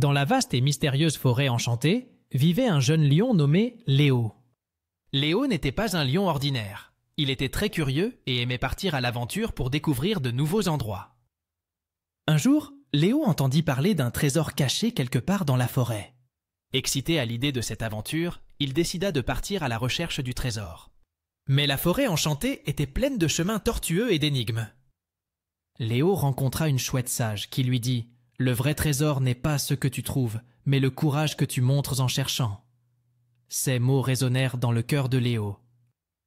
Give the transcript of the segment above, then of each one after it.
Dans la vaste et mystérieuse forêt enchantée, vivait un jeune lion nommé Léo. Léo n'était pas un lion ordinaire. Il était très curieux et aimait partir à l'aventure pour découvrir de nouveaux endroits. Un jour, Léo entendit parler d'un trésor caché quelque part dans la forêt. Excité à l'idée de cette aventure, il décida de partir à la recherche du trésor. Mais la forêt enchantée était pleine de chemins tortueux et d'énigmes. Léo rencontra une chouette sage qui lui dit « Le vrai trésor n'est pas ce que tu trouves, mais le courage que tu montres en cherchant. » Ces mots résonnèrent dans le cœur de Léo.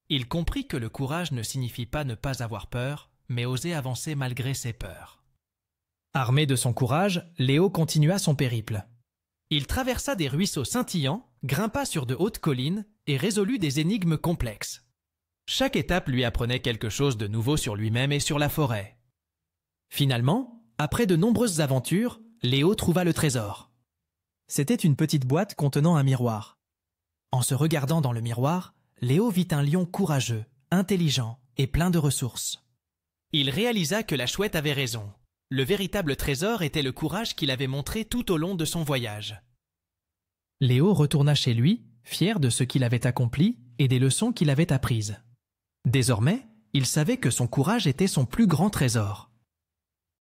Il comprit que le courage ne signifie pas ne pas avoir peur, mais oser avancer malgré ses peurs. Armé de son courage, Léo continua son périple. Il traversa des ruisseaux scintillants, grimpa sur de hautes collines et résolut des énigmes complexes. Chaque étape lui apprenait quelque chose de nouveau sur lui-même et sur la forêt. Finalement, après de nombreuses aventures, Léo trouva le trésor. C'était une petite boîte contenant un miroir. En se regardant dans le miroir, Léo vit un lion courageux, intelligent et plein de ressources. Il réalisa que la chouette avait raison. Le véritable trésor était le courage qu'il avait montré tout au long de son voyage. Léo retourna chez lui, fier de ce qu'il avait accompli et des leçons qu'il avait apprises. Désormais, il savait que son courage était son plus grand trésor.